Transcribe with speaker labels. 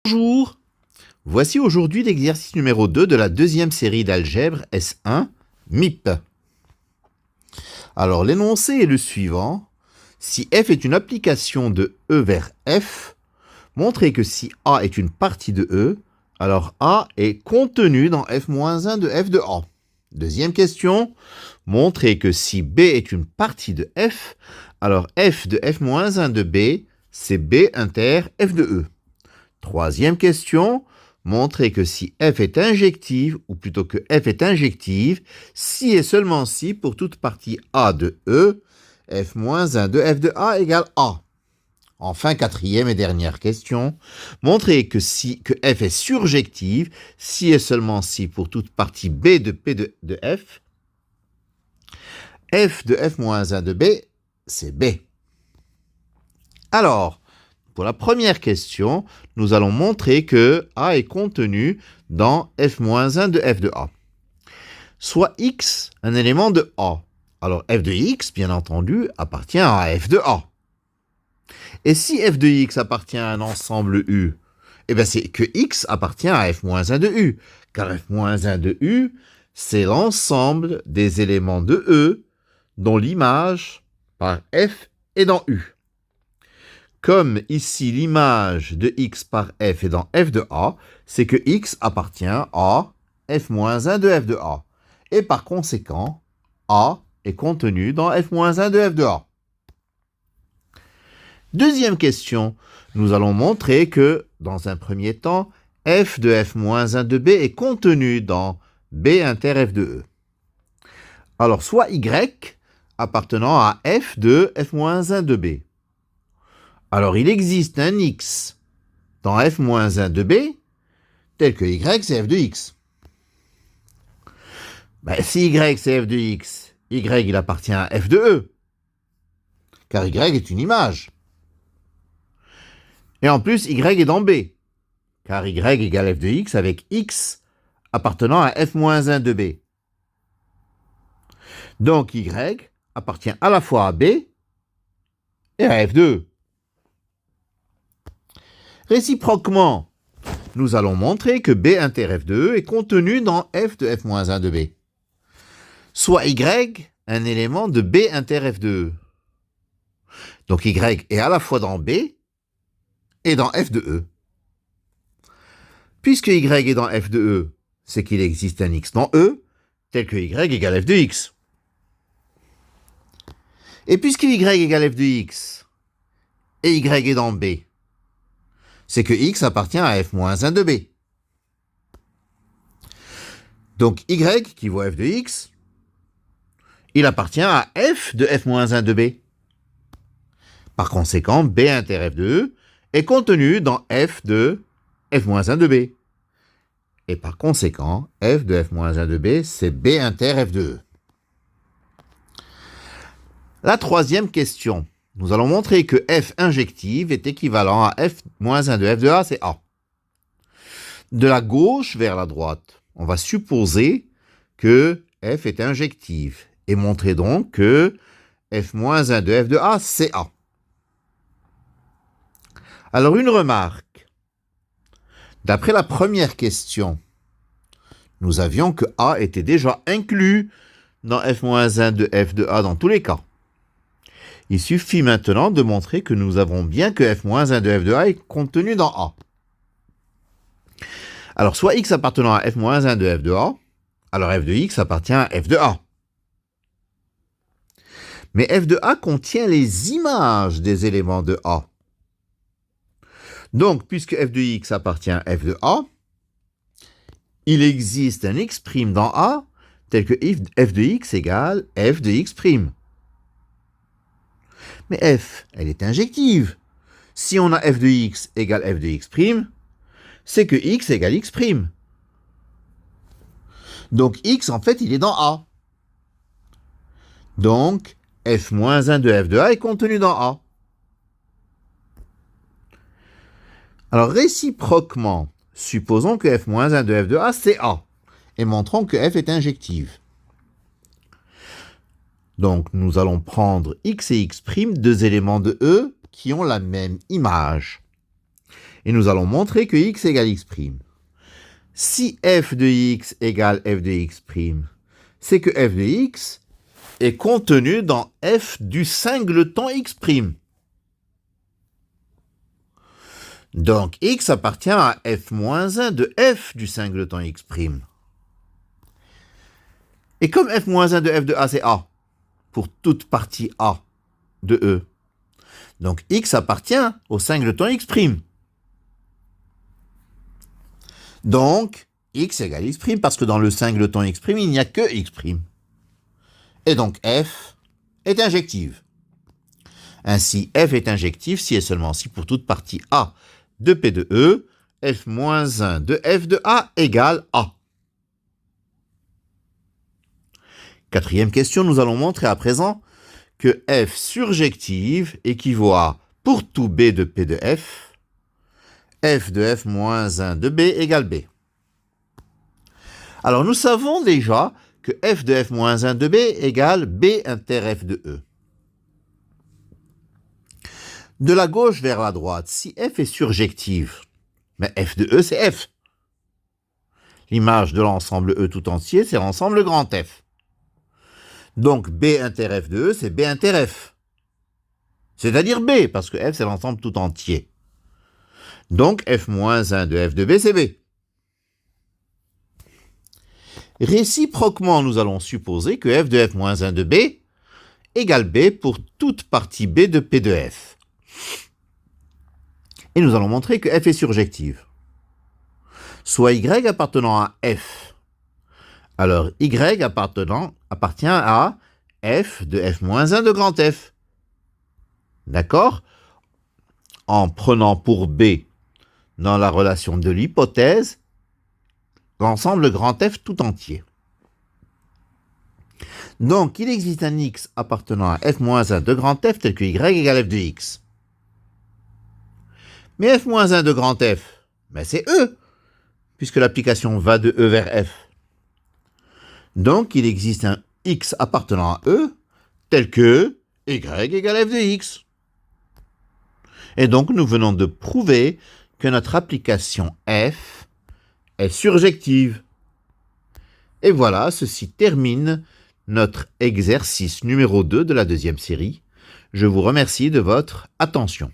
Speaker 1: Bonjour, voici aujourd'hui l'exercice numéro 2 de la deuxième série d'algèbre S1, MIP. Alors l'énoncé est le suivant. Si f est une application de E vers f, montrez que si A est une partie de E, alors A est contenu dans f-1 de f de A. Deuxième question, montrez que si B est une partie de f, alors f de f-1 de B, c'est B inter f de E. Troisième question, montrez que si f est injective, ou plutôt que f est injective, si et seulement si pour toute partie A de E, f-1 de f de A égale A. Enfin, quatrième et dernière question, montrez que f est surjective, si et seulement si pour toute partie B de P de f de f-1 de B, c'est B. Alors, pour la première question, nous allons montrer que A est contenu dans f-1 de f de A. Soit x un élément de A. Alors f de x, bien entendu, appartient à f de A. Et si f de x appartient à un ensemble U, eh bien c'est que x appartient à f-1 de U. Car f-1 de U, c'est l'ensemble des éléments de E dont l'image par f est dans U. Comme ici l'image de x par f est dans f de A, c'est que x appartient à f-1 de f de A. Et par conséquent, A est contenu dans f-1 de f de A. Deuxième question, nous allons montrer que, dans un premier temps, f de f-1 de B est contenu dans B inter f de E. Alors, soit y appartenant à f de f-1 de B. Alors, il existe un x dans f-1 de B, tel que y, c'est f de x. Si y, c'est f de x, y, il appartient à f de E, car y est une image. Et en plus, y est dans B, car y égale f de x avec x appartenant à f-1 de B. Donc, y appartient à la fois à B et à f de E. Réciproquement, nous allons montrer que B inter f de E est contenu dans f de f-1 de B. Soit y un élément de B inter f de E. Donc y est à la fois dans B et dans f de E. Puisque y est dans f de E, c'est qu'il existe un x dans E, tel que y égale f de x. Et puisque y égale f de x, et y est dans B, c'est que x appartient à f-1 de B. Donc y, qui vaut f de x, il appartient à f de f-1 de B. Par conséquent, B inter f de E est contenu dans f de f-1 de B. Et par conséquent, f de f-1 de B, c'est B inter f de E. La troisième question. Nous allons montrer que f injective est équivalent à f-1 de f de A, c'est A. De la gauche vers la droite, on va supposer que f est injective et montrer donc que f-1 de f de A, c'est A. Alors une remarque. D'après la première question, nous avions que A était déjà inclus dans f-1 de f de A dans tous les cas. Il suffit maintenant de montrer que nous avons bien que f-1 de f de A est contenu dans A. Alors, soit x appartenant à f-1 de f de A, alors f de x appartient à f de A. Mais f de A contient les images des éléments de A. Donc, puisque f de x appartient à f de A, il existe un x' dans A, tel que f de x égale f de x'. Mais f, elle est injective. Si on a f de x égale f de x', c'est que x égale x'. Donc x, en fait, il est dans A. Donc, f-1 de f de A est contenu dans A. Alors, réciproquement, supposons que f-1 de f de A, c'est A, et montrons que f est injective. Donc, nous allons prendre x et x', deux éléments de E qui ont la même image. Et nous allons montrer que x égale x'. Si f de x égale f de x', c'est que f de x est contenu dans f du singleton x'. Donc x appartient à f-1 de f du singleton x'. Et comme f-1 de f de a, c'est a, pour toute partie a de e, donc x appartient au singleton x'. Donc, x égale x', parce que dans le singleton x', il n'y a que x'. Et donc, f est injective. Ainsi, f est injective si et seulement si pour toute partie a de p de e, f-1 de f de a égale a. Quatrième question, nous allons montrer à présent que f surjective équivaut à, pour tout b de p de f de f-1 de b égale b. Alors nous savons déjà que f de f-1 de b égale b inter f de e. De la gauche vers la droite, si f est surjective, mais f de e c'est f. L'image de l'ensemble E tout entier, c'est l'ensemble grand F. Donc B inter F de E, c'est B inter F. C'est-à-dire B, parce que F, c'est l'ensemble tout entier. Donc F-1 de F de B, c'est B. Réciproquement, nous allons supposer que F de F-1 de B égale B pour toute partie B de P de F. Et nous allons montrer que F est surjective. Soit Y appartenant à F. Alors, Y appartient à F de F-1 de grand F. D'accord? En prenant pour B, dans la relation de l'hypothèse, l'ensemble grand F tout entier. Donc, il existe un X appartenant à F-1 de grand F tel que Y égale F de X. Mais F-1 de grand F, ben c'est E, puisque l'application va de E vers F. Donc, il existe un X appartenant à E, tel que Y égale F de X. Et donc, nous venons de prouver que notre application F est surjective. Et voilà, ceci termine notre exercice numéro 2 de la deuxième série. Je vous remercie de votre attention.